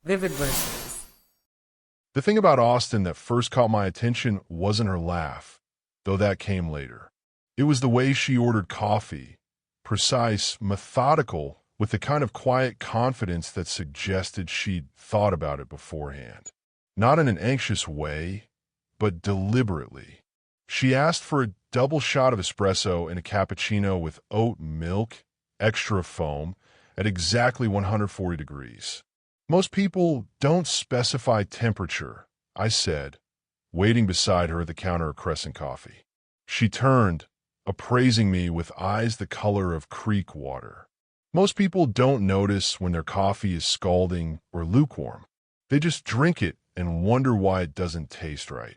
Vivid verses. The thing about Austin that first caught my attention wasn't her laugh, though that came later. It was the way she ordered coffee, precise, methodical, with the kind of quiet confidence that suggested she'd thought about it beforehand. Not in an anxious way, but deliberately. She asked for a double shot of espresso and a cappuccino with oat milk, extra foam, at exactly 140 degrees. Most people don't specify temperature, I said, waiting beside her at the counter of Crescent Coffee. She turned, appraising me with eyes the color of creek water. Most people don't notice when their coffee is scalding or lukewarm. They just drink it and wonder why it doesn't taste right.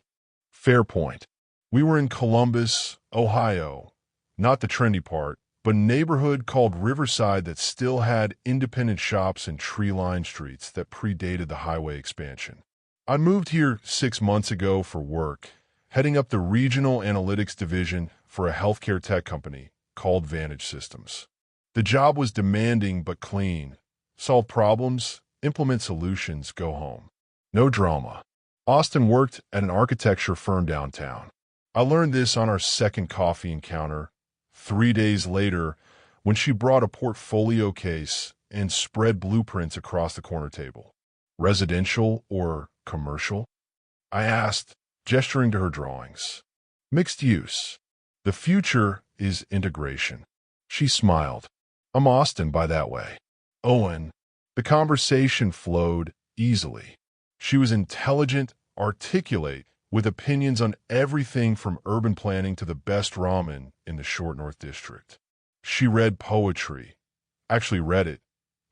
Fair point. We were in Columbus, Ohio, not the trendy part, but a neighborhood called Riverside that still had independent shops and tree-lined streets that predated the highway expansion. I moved here 6 months ago for work, heading up the regional analytics division for a healthcare tech company called Vantage Systems. The job was demanding but clean. Solve problems, implement solutions, go home. No drama. Austin worked at an architecture firm downtown. I learned this on our second coffee encounter 3 days later when she brought a portfolio case and spread blueprints across the corner table. Residential or commercial? I asked, gesturing to her drawings. Mixed use. The future is integration. She smiled. I'm Austin by that way. Owen. The conversation flowed easily. She was intelligent, articulate, with opinions on everything from urban planning to the best ramen in the short North District. She read poetry, actually read it,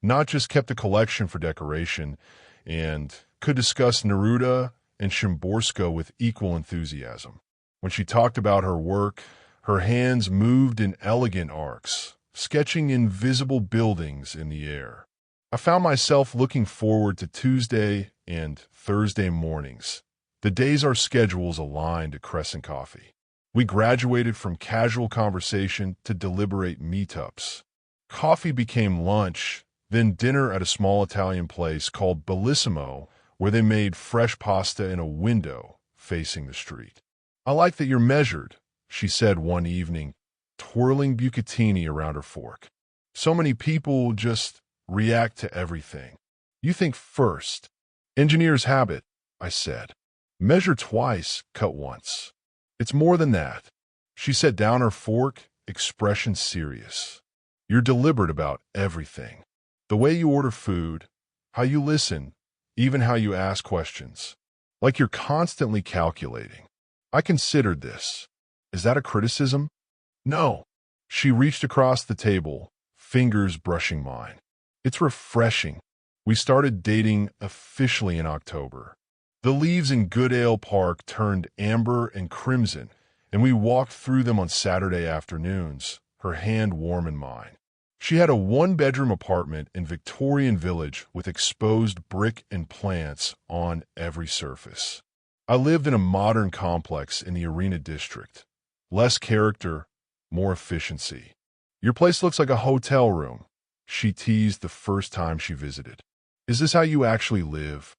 not just kept a collection for decoration, and could discuss Neruda and Shimborska with equal enthusiasm. When she talked about her work, her hands moved in elegant arcs, sketching invisible buildings in the air. I found myself looking forward to Tuesday and Thursday mornings, the days our schedules aligned at Crescent Coffee. We graduated from casual conversation to deliberate meetups. Coffee became lunch, then dinner at a small Italian place called Bellissimo, where they made fresh pasta in a window facing the street. I like that you're measured, she said one evening, twirling bucatini around her fork. So many people just react to everything. You think first. Engineer's habit, I said. Measure twice, cut once. It's more than that. She set down her fork, expression serious. You're deliberate about everything. The way you order food, how you listen, even how you ask questions. Like you're constantly calculating. I considered this. Is that a criticism? No. She reached across the table, fingers brushing mine. It's refreshing. We started dating officially in October. The leaves in Goodale Park turned amber and crimson, and we walked through them on Saturday afternoons, her hand warm in mine. She had a one-bedroom apartment in Victorian Village with exposed brick and plants on every surface. I lived in a modern complex in the Arena District. Less character, more efficiency. Your place looks like a hotel room, she teased the first time she visited. Is this how you actually live?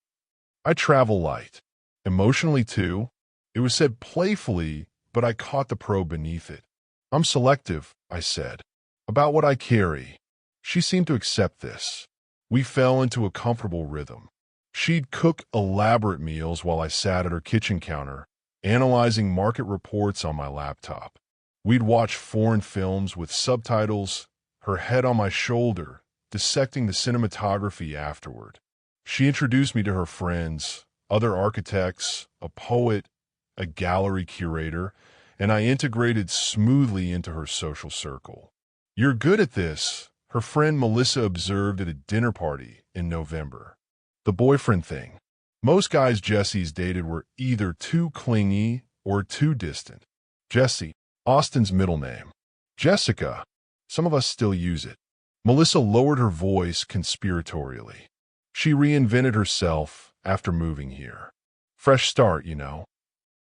I travel light. Emotionally, too. It was said playfully, but I caught the probe beneath it. I'm selective, I said, about what I carry. She seemed to accept this. We fell into a comfortable rhythm. She'd cook elaborate meals while I sat at her kitchen counter, analyzing market reports on my laptop. We'd watch foreign films with subtitles, her head on my shoulder, dissecting the cinematography afterward. She introduced me to her friends, other architects, a poet, a gallery curator, and I integrated smoothly into her social circle. You're good at this, her friend Melissa observed at a dinner party in November. The boyfriend thing. Most guys Jesse's dated were either too clingy or too distant. Jesse, Austin's middle name. Jessica. Some of us still use it. Melissa lowered her voice conspiratorially. She reinvented herself after moving here. Fresh start, you know.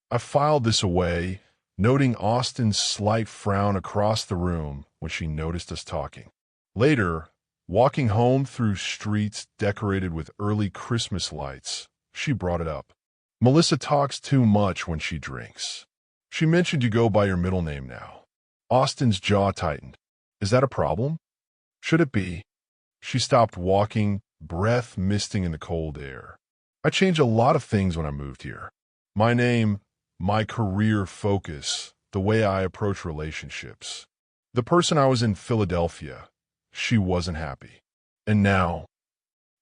I filed this away, noting Austin's slight frown across the room when she noticed us talking. Later, Walking home through streets decorated with early Christmas lights, she brought it up. Melissa talks too much when she drinks. She mentioned you go by your middle name now. Austin's jaw tightened. Is that a problem? Should it be? She stopped walking, breath misting in the cold air. I changed a lot of things when I moved here. My name, my career focus, the way I approach relationships. The person I was in Philadelphia, she wasn't happy. And now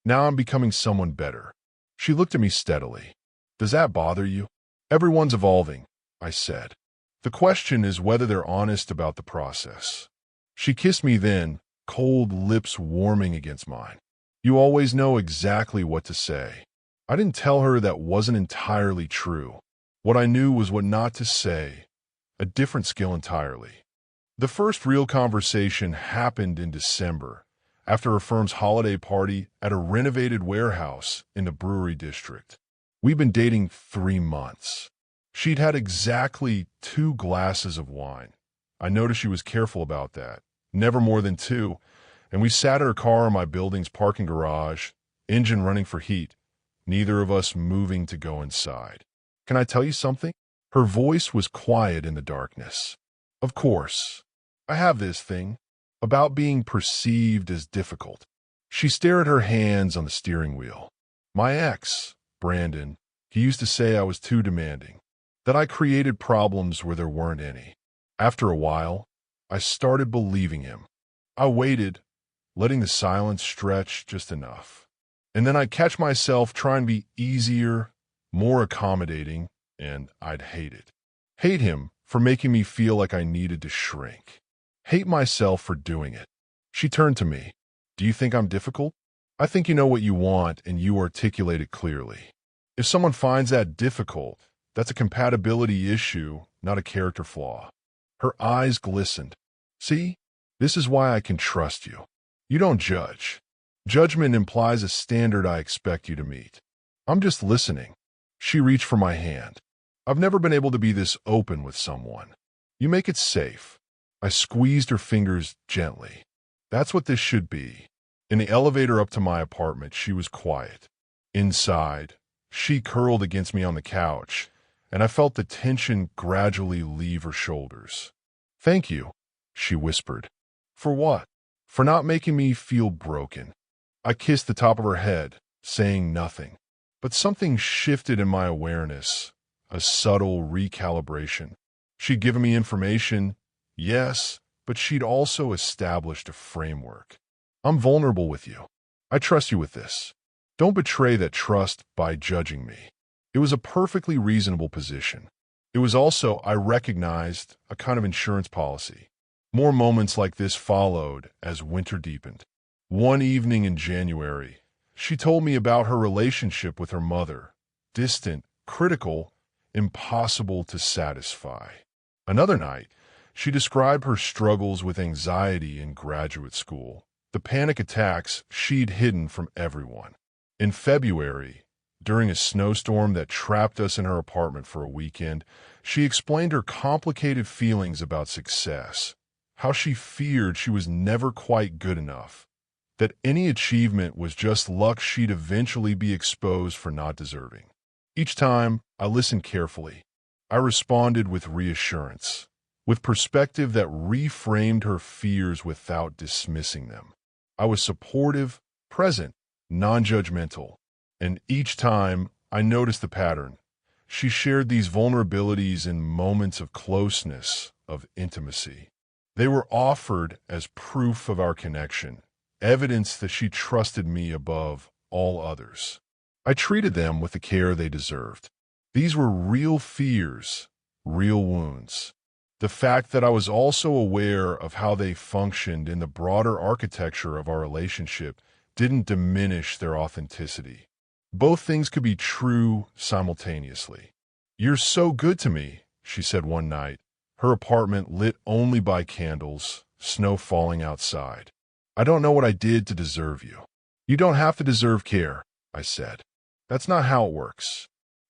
I'm becoming someone better. She looked at me steadily. Does that bother you? Everyone's evolving, I said. The question is whether they're honest about the process. She kissed me then, cold lips warming against mine. You always know exactly what to say. I didn't tell her that wasn't entirely true. What I knew was what not to say, a different skill entirely. The first real conversation happened in December, after her firm's holiday party at a renovated warehouse in the brewery district. We'd been dating 3 months. She'd had exactly 2 glasses of wine. I noticed she was careful about that, never more than 2, and we sat in her car in my building's parking garage, engine running for heat, neither of us moving to go inside. Can I tell you something? Her voice was quiet in the darkness. Of course. I have this thing about being perceived as difficult. She stared at her hands on the steering wheel. My ex, Brandon, he used to say I was too demanding, that I created problems where there weren't any. After a while, I started believing him. I waited, letting the silence stretch just enough. And then I'd catch myself trying to be easier, more accommodating, and I'd hate it. Hate him for making me feel like I needed to shrink. Hate myself for doing it. She turned to me. Do you think I'm difficult? I think you know what you want and you articulate it clearly. If someone finds that difficult, that's a compatibility issue, not a character flaw. Her eyes glistened. See? This is why I can trust you. You don't judge. Judgment implies a standard I expect you to meet. I'm just listening. She reached for my hand. I've never been able to be this open with someone. You make it safe. I squeezed her fingers gently. That's what this should be. In the elevator up to my apartment, she was quiet. Inside, she curled against me on the couch, and I felt the tension gradually leave her shoulders. Thank you, she whispered. For what? For not making me feel broken. I kissed the top of her head, saying nothing. But something shifted in my awareness, a subtle recalibration. She'd given me information, yes, but she'd also established a framework. I'm vulnerable with you. I trust you with this. Don't betray that trust by judging me. It was a perfectly reasonable position. It was also, I recognized, a kind of insurance policy. More moments like this followed as winter deepened. One evening in January, she told me about her relationship with her mother. Distant, critical, impossible to satisfy. Another night, she described her struggles with anxiety in graduate school, the panic attacks she'd hidden from everyone. In February, during a snowstorm that trapped us in her apartment for a weekend, she explained her complicated feelings about success, how she feared she was never quite good enough, that any achievement was just luck she'd eventually be exposed for not deserving. Each time, I listened carefully. I responded with reassurance, with perspective that reframed her fears without dismissing them. I was supportive, present, non-judgmental, and each time I noticed the pattern. She shared these vulnerabilities in moments of closeness, of intimacy. They were offered as proof of our connection, evidence that she trusted me above all others. I treated them with the care they deserved. These were real fears, real wounds. The fact that I was also aware of how they functioned in the broader architecture of our relationship didn't diminish their authenticity. Both things could be true simultaneously. You're so good to me, she said one night, her apartment lit only by candles, snow falling outside. I don't know what I did to deserve you. You don't have to deserve care, I said. That's not how it works.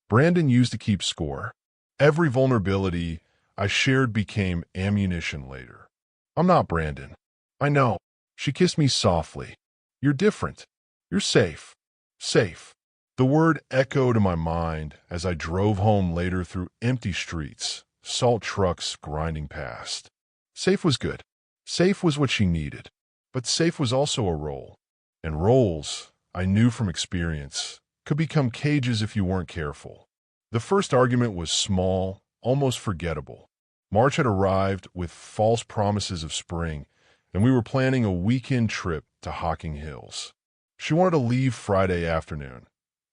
Brandon used to keep score. Every vulnerability I shared became ammunition later. I'm not Brandon. I know. She kissed me softly. You're different. You're safe. Safe. The word echoed in my mind as I drove home later through empty streets, salt trucks grinding past. Safe was good. Safe was what she needed. But safe was also a role. And roles, I knew from experience, could become cages if you weren't careful. The first argument was small, almost forgettable. March had arrived with false promises of spring, and we were planning a weekend trip to Hocking Hills. She wanted to leave Friday afternoon.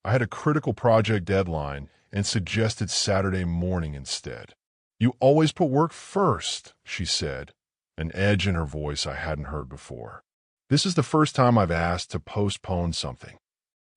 I had a critical project deadline and suggested Saturday morning instead. You always put work first, she said, an edge in her voice I hadn't heard before. This is the first time I've asked to postpone something.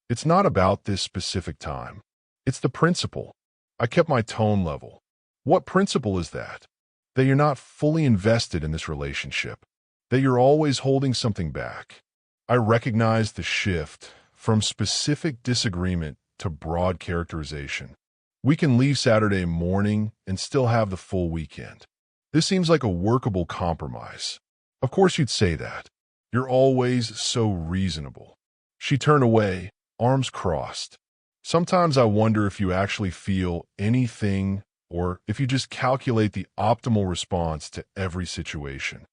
It's not about this specific time. It's the principle. I kept my tone level. What principle is that? That you're not fully invested in this relationship. That you're always holding something back. I recognized the shift from specific disagreement to broad characterization. We can leave Saturday morning and still have the full weekend. This seems like a workable compromise. Of course you'd say that. You're always so reasonable. She turned away, arms crossed. Sometimes I wonder if you actually feel anything or if you just calculate the optimal response to every situation.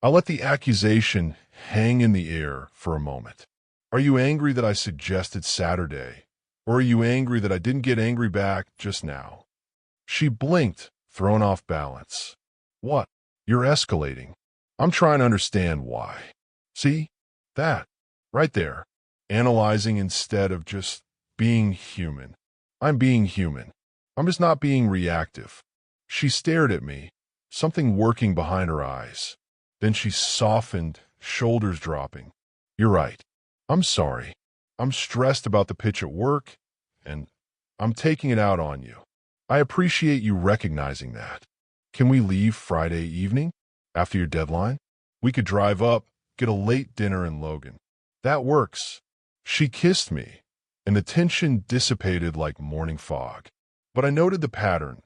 I'll let the accusation hang in the air for a moment. Are you angry that I suggested Saturday? Or are you angry that I didn't get angry back just now? She blinked, thrown off balance. What? You're escalating. I'm trying to understand why. See? That. Right there. Analyzing instead of just being human. I'm being human. I'm just not being reactive. She stared at me, something working behind her eyes. Then she softened, shoulders dropping. You're right. I'm sorry. I'm stressed about the pitch at work, and I'm taking it out on you. I appreciate you recognizing that. Can we leave Friday evening? After your deadline? We could drive up, get a late dinner in Logan. That works. She kissed me, and the tension dissipated like morning fog. But I noted the pattern.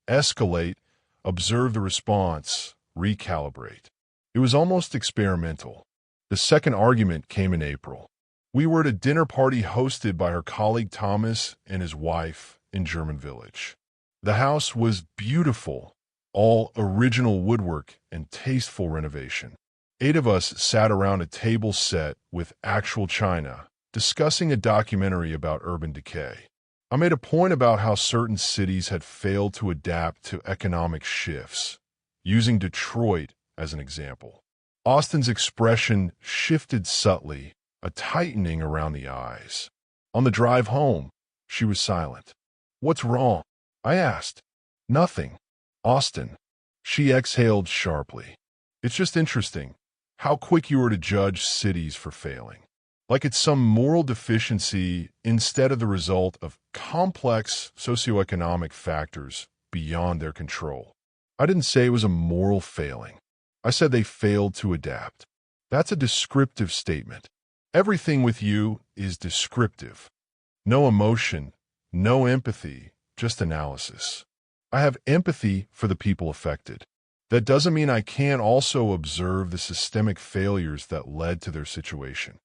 Escalate, observe the response, recalibrate. It was almost experimental. The second argument came in April. We were at a dinner party hosted by her colleague Thomas and his wife in German Village. The house was beautiful, all original woodwork and tasteful renovation. 8 of us sat around a table set with actual china, discussing a documentary about urban decay. I made a point about how certain cities had failed to adapt to economic shifts, using Detroit as an example. Austin's expression shifted subtly, a tightening around the eyes. On the drive home, she was silent. What's wrong? I asked. Nothing. Austin. She exhaled sharply. It's just interesting how quick you are to judge cities for failing. Like it's some moral deficiency instead of the result of complex socioeconomic factors beyond their control. I didn't say it was a moral failing. I said they failed to adapt. That's a descriptive statement. Everything with you is descriptive. No emotion, no empathy, just analysis. I have empathy for the people affected. That doesn't mean I can't also observe the systemic failures that led to their situation.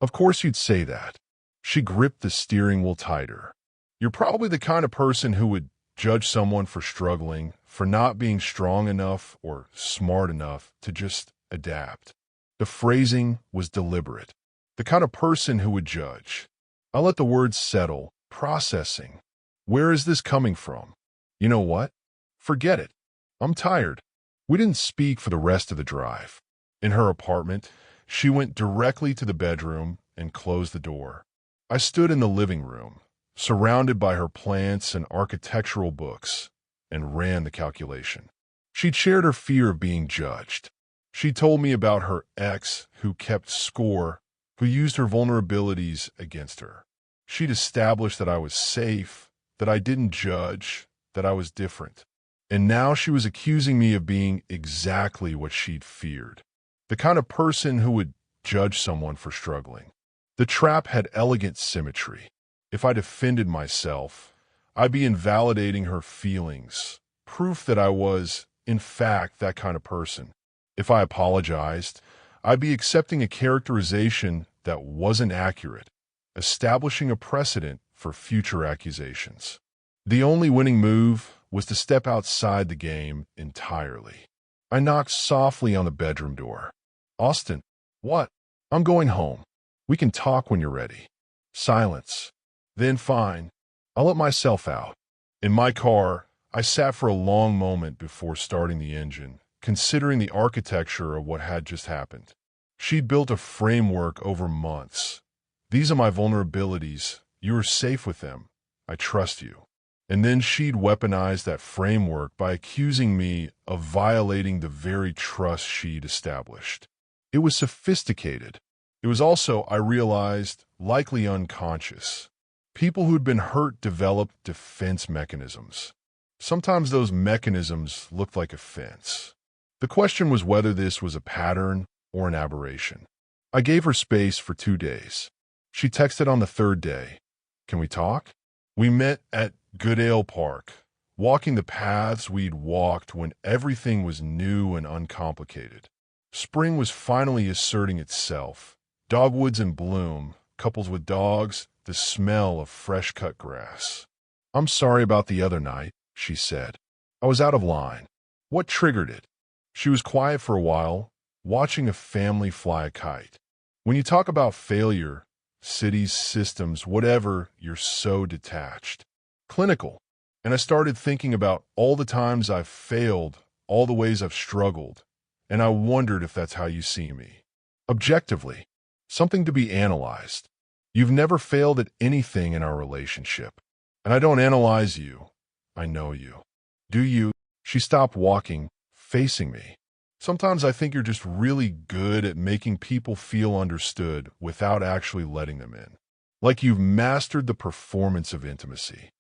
Of course you'd say that. She gripped the steering wheel tighter. You're probably the kind of person who would judge someone for struggling, for not being strong enough or smart enough to just adapt. The phrasing was deliberate. The kind of person who would judge. I let the words settle, processing. Where is this coming from? You know what? Forget it. I'm tired. We didn't speak for the rest of the drive. In her apartment, she went directly to the bedroom and closed the door. I stood in the living room, surrounded by her plants and architectural books, and ran the calculation. She'd shared her fear of being judged. She told me about her ex who kept score, who used her vulnerabilities against her. She'd established that I was safe, that I didn't judge, that I was different. And now she was accusing me of being exactly what she'd feared. The kind of person who would judge someone for struggling. The trap had elegant symmetry. If I defended myself, I'd be invalidating her feelings, proof that I was, in fact, that kind of person. If I apologized, I'd be accepting a characterization that wasn't accurate, establishing a precedent for future accusations. The only winning move was to step outside the game entirely. I knocked softly on the bedroom door. "Austin." "What?" "I'm going home. We can talk when you're ready." Silence. "Then fine. I'll let myself out." In my car, I sat for a long moment before starting the engine, considering the architecture of what had just happened. She'd built a framework over months. "These are my vulnerabilities. You are safe with them. I trust you." And then she'd weaponized that framework by accusing me of violating the very trust she'd established. It was sophisticated. It was also, I realized, likely unconscious. People who'd been hurt developed defense mechanisms. Sometimes those mechanisms looked like a fence. The question was whether this was a pattern or an aberration. I gave her space for 2 days. She texted on the 3rd day. "Can we talk?" We met at Goodale Park, walking the paths we'd walked when everything was new and uncomplicated. Spring was finally asserting itself. Dogwoods in bloom, couples with dogs, the smell of fresh-cut grass. "I'm sorry about the other night," she said. "I was out of line." "What triggered it?" She was quiet for a while, watching a family fly a kite. When you talk about failure, cities, systems, whatever, you're so detached. Clinical. And I started thinking about all the times I've failed, all the ways I've struggled, and I wondered if that's how you see me. Objectively. Something to be analyzed. You've never failed at anything in our relationship. And I don't analyze you. I know you. Do you? She stopped walking, facing me. Sometimes I think you're just really good at making people feel understood without actually letting them in. Like you've mastered the performance of intimacy.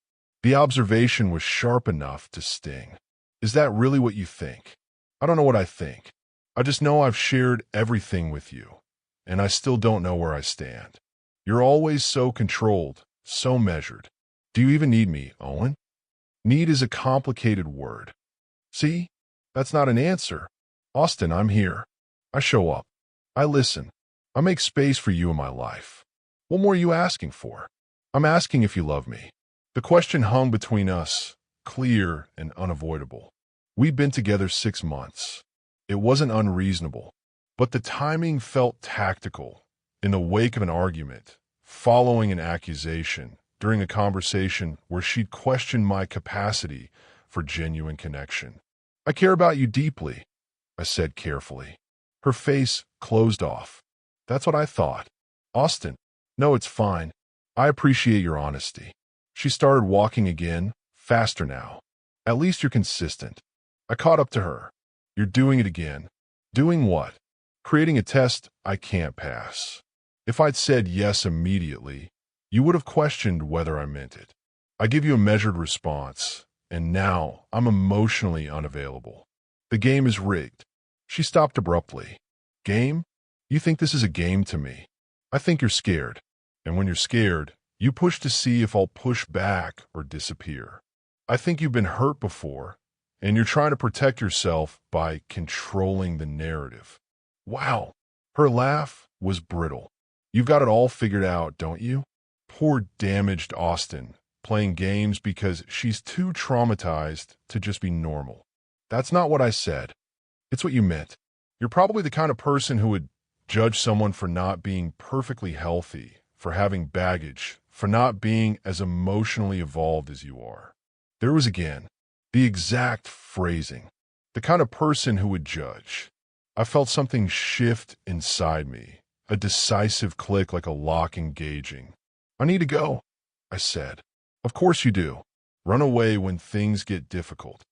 The observation was sharp enough to sting. Is that really what you think? I don't know what I think. I just know I've shared everything with you, and I still don't know where I stand. You're always so controlled, so measured. Do you even need me, Owen? Need is a complicated word. See? That's not an answer. Austin, I'm here. I show up. I listen. I make space for you in my life. What more are you asking for? I'm asking if you love me. The question hung between us, clear and unavoidable. We'd been together 6 months. It wasn't unreasonable, but the timing felt tactical. In the wake of an argument, following an accusation, during a conversation where she'd questioned my capacity for genuine connection. "I care about you deeply," I said carefully. Her face closed off. "That's what I thought." "Austin." "No, it's fine. I appreciate your honesty." She started walking again, faster now. "At least you're consistent." I caught up to her. "You're doing it again." "Doing what?" "Creating a test I can't pass." If I'd said yes immediately, you would have questioned whether I meant it. I give you a measured response, and now I'm emotionally unavailable. The game is rigged. She stopped abruptly. "Game? You think this is a game to me? I think you're scared. And when you're scared, you push to see if I'll push back or disappear. I think you've been hurt before, and you're trying to protect yourself by controlling the narrative." Wow. Her laugh was brittle. "You've got it all figured out, don't you?" Poor damaged Austin, playing games because she's too traumatized to just be normal. "That's not what I said. It's what you meant. You're probably the kind of person who would judge someone for not being perfectly healthy, for having baggage, for not being as emotionally evolved as you are." There was again the exact phrasing. The kind of person who would judge. I felt something shift inside me, a decisive click like a lock engaging. "I need to go," I said. "Of course you do. Run away when things get difficult."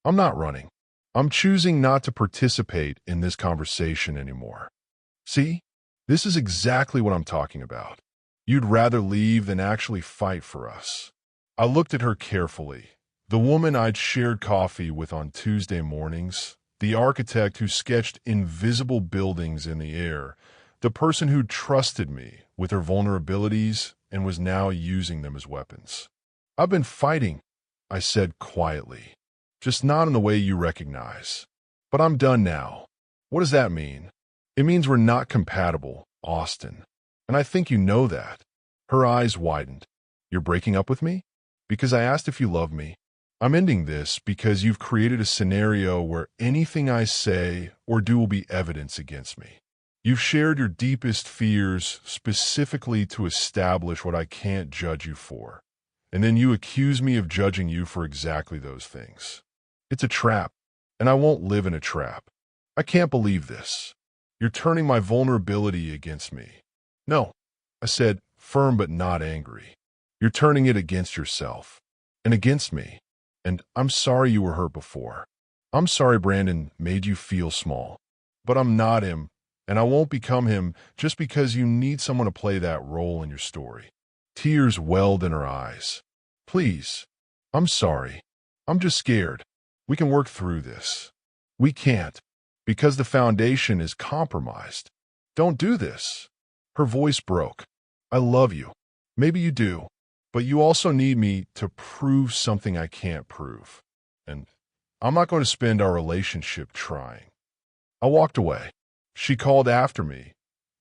I'm not running. I'm choosing not to participate in this conversation anymore. See? This is exactly what I'm talking about. You'd rather leave than actually fight for us. I looked at her carefully. The woman I'd shared coffee with on Tuesday mornings, the architect who sketched invisible buildings in the air, the person who trusted me with her vulnerabilities and was now using them as weapons. "I've been fighting," I said quietly. "Just not in the way you recognize. But I'm done now." "What does that mean?" "It means we're not compatible, Austin." And I think you know that. Her eyes widened. You're breaking up with me? Because I asked if you love me. I'm ending this because you've created a scenario where anything I say or do will be evidence against me. You've shared your deepest fears specifically to establish what I can't judge you for. And then you accuse me of judging you for exactly those things. It's a trap, and I won't live in a trap. I can't believe this. You're turning my vulnerability against me. No, I said, firm but not angry. You're turning it against yourself and against me. And I'm sorry you were hurt before. I'm sorry Brandon made you feel small. But I'm not him, and I won't become him just because you need someone to play that role in your story. Tears welled in her eyes. Please, I'm sorry. I'm just scared. We can work through this. We can't, because the foundation is compromised. Don't do this. Her voice broke. I love you. Maybe you do, but you also need me to prove something I can't prove. And I'm not going to spend our relationship trying. I walked away. She called after me,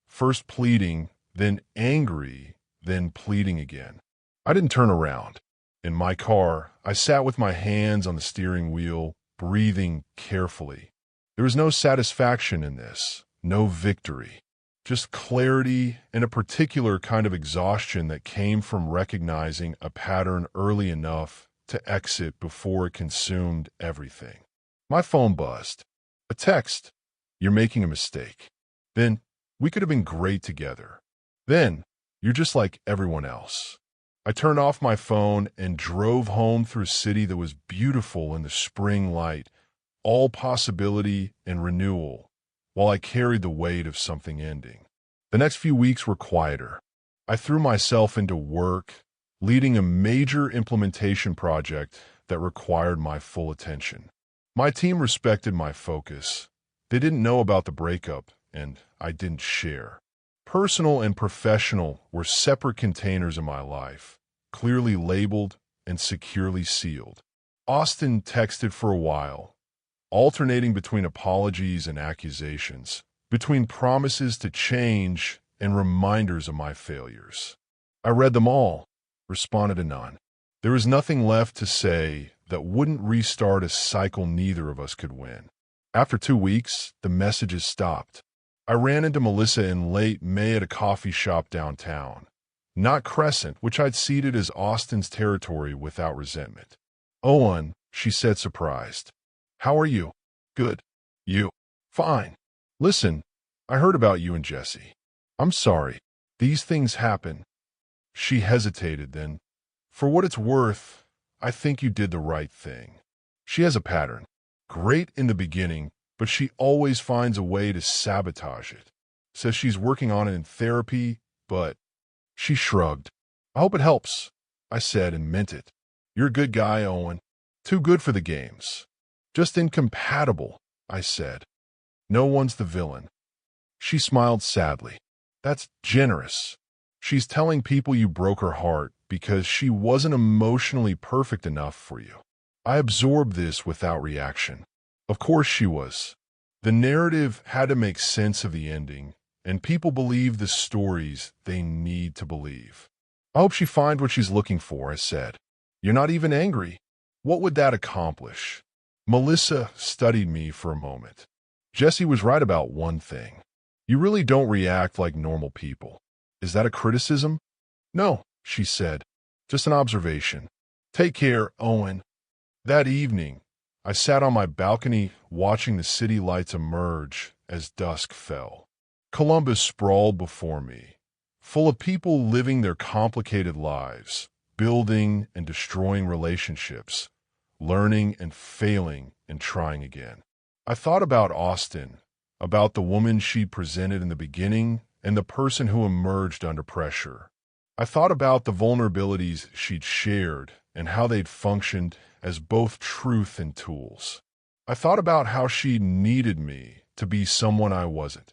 first pleading, then angry, then pleading again. I didn't turn around. In my car, I sat with my hands on the steering wheel, breathing carefully. There was no satisfaction in this, no victory, just clarity and a particular kind of exhaustion that came from recognizing a pattern early enough to exit before it consumed everything. My phone buzzed. A text. You're making a mistake. Then, we could have been great together. Then, you're just like everyone else. I turned off my phone and drove home through a city that was beautiful in the spring light, all possibility and renewal, while I carried the weight of something ending. The next few weeks were quieter. I threw myself into work, leading a major implementation project that required my full attention. My team respected my focus. They didn't know about the breakup, and I didn't share. Personal and professional were separate containers in my life, clearly labeled and securely sealed. Austin texted for a while, alternating between apologies and accusations, between promises to change and reminders of my failures. I read them all, responded to none. There was nothing left to say that wouldn't restart a cycle neither of us could win. After 2 weeks, the messages stopped. I ran into Melissa in late May at a coffee shop downtown, not Crescent, which I'd ceded as Austin's territory without resentment. Owen, she said, surprised. How are you? Good. You? Fine. Listen, I heard about you and Jesse. I'm sorry. These things happen. She hesitated then. For what it's worth, I think you did the right thing. She has a pattern. Great in the beginning, but she always finds a way to sabotage it. Says she's working on it in therapy, but... She shrugged. I hope it helps, I said and meant it. You're a good guy, Owen. Too good for the games. Just incompatible, I said. No one's the villain. She smiled sadly. That's generous. She's telling people you broke her heart because she wasn't emotionally perfect enough for you. I absorbed this without reaction. Of course she was. The narrative had to make sense of the ending, and people believe the stories they need to believe. I hope she finds what she's looking for, I said. You're not even angry. What would that accomplish? Melissa studied me for a moment. Jesse was right about one thing. You really don't react like normal people. Is that a criticism? No, she said. Just an observation. Take care, Owen. That evening, I sat on my balcony watching the city lights emerge as dusk fell. Columbus sprawled before me, full of people living their complicated lives, building and destroying relationships, learning and failing and trying again. I thought about Austin, about the woman she presented in the beginning and the person who emerged under pressure. I thought about the vulnerabilities she'd shared and how they'd functioned as both truth and tools. I thought about how she needed me to be someone I wasn't,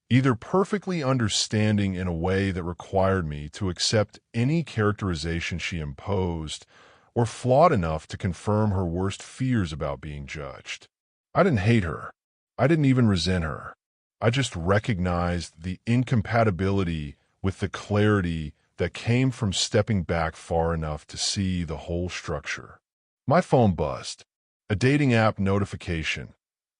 either perfectly understanding in a way that required me to accept any characterization she imposed, or flawed enough to confirm her worst fears about being judged. I didn't hate her. I didn't even resent her. I just recognized the incompatibility with the clarity that came from stepping back far enough to see the whole structure. My phone buzzed. A dating app notification.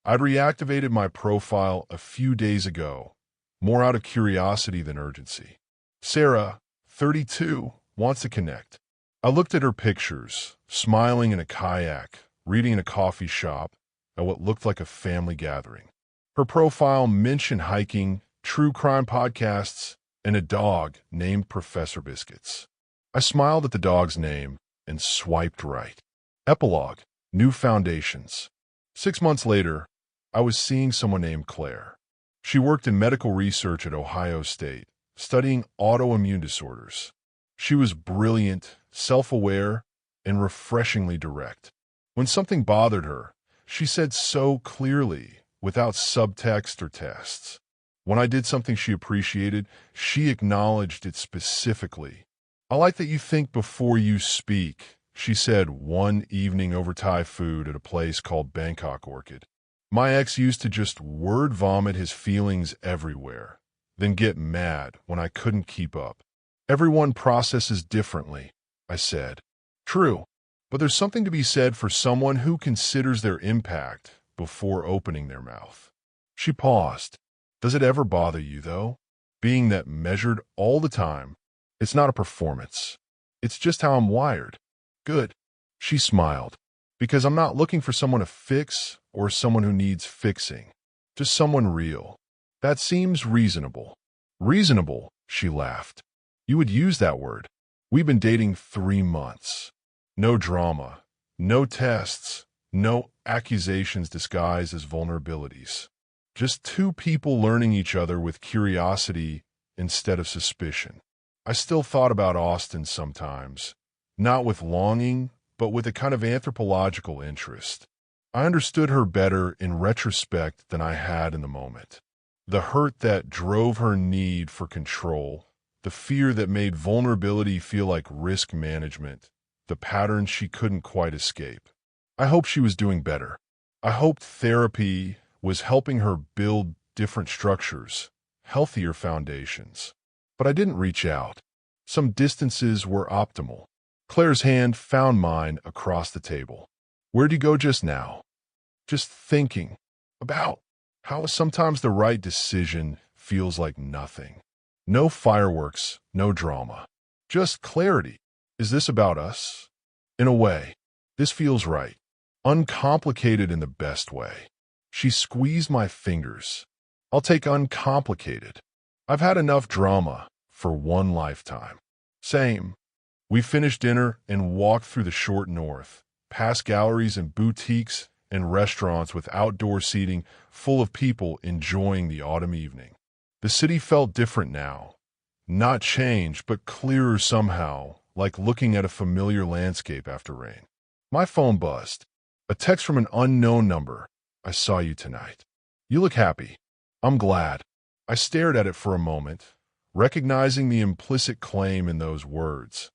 I'd reactivated my profile a few days ago, more out of curiosity than urgency. Sarah, 32, wants to connect. I looked at her pictures, smiling in a kayak, reading in a coffee shop, at what looked like a family gathering. Her profile mentioned hiking, true crime podcasts, and a dog named Professor Biscuits. I smiled at the dog's name and swiped right. Epilogue, New Foundations. 6 months later, I was seeing someone named Claire. She worked in medical research at Ohio State, studying autoimmune disorders. She was brilliant, self-aware, and refreshingly direct. When something bothered her, she said so clearly, without subtext or tests. When I did something she appreciated, she acknowledged it specifically. I like that you think before you speak, she said one evening over Thai food at a place called Bangkok Orchid. My ex used to just word vomit his feelings everywhere, then get mad when I couldn't keep up. Everyone processes differently, I said. True, but there's something to be said for someone who considers their impact before opening their mouth. She paused. Does it ever bother you, though? Being that measured all the time, it's not a performance. It's just how I'm wired. Good. She smiled. Because I'm not looking for someone to fix or someone who needs fixing. Just someone real. That seems reasonable. Reasonable, she laughed. You would use that word. We've been dating 3 months. No drama, no tests, no accusations disguised as vulnerabilities. Just 2 people learning each other with curiosity instead of suspicion. I still thought about Austin sometimes, not with longing, but with a kind of anthropological interest. I understood her better in retrospect than I had in the moment. The hurt that drove her need for control, the fear that made vulnerability feel like risk management, the patterns she couldn't quite escape. I hoped she was doing better. I hoped therapy was helping her build different structures, healthier foundations. But I didn't reach out. Some distances were optimal. Claire's hand found mine across the table. Where'd you go just now? Just thinking about how sometimes the right decision feels like nothing. No fireworks, no drama. Just clarity. Is this about us? In a way, this feels right. Uncomplicated in the best way. She squeezed my fingers. I'll take uncomplicated. I've had enough drama for one lifetime. Same. We finished dinner and walked through the short north, past galleries and boutiques and restaurants with outdoor seating full of people enjoying the autumn evening. The city felt different now. Not changed, but clearer somehow, like looking at a familiar landscape after rain. My phone buzzed. A text from an unknown number. I saw you tonight. You look happy. I'm glad. I stared at it for a moment, recognizing the implicit claim in those words.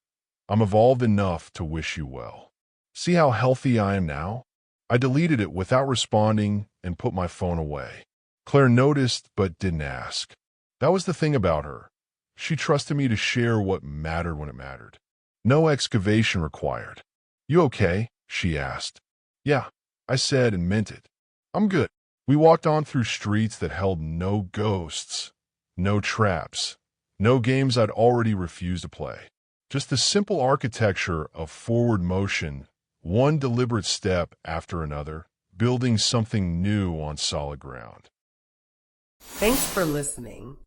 I'm evolved enough to wish you well. See how healthy I am now? I deleted it without responding and put my phone away. Claire noticed but didn't ask. That was the thing about her. She trusted me to share what mattered when it mattered. No excavation required. You okay? She asked. Yeah, I said and meant it. I'm good. We walked on through streets that held no ghosts, no traps, no games I'd already refused to play. Just the simple architecture of forward motion, one deliberate step after another, building something new on solid ground. Thanks for listening.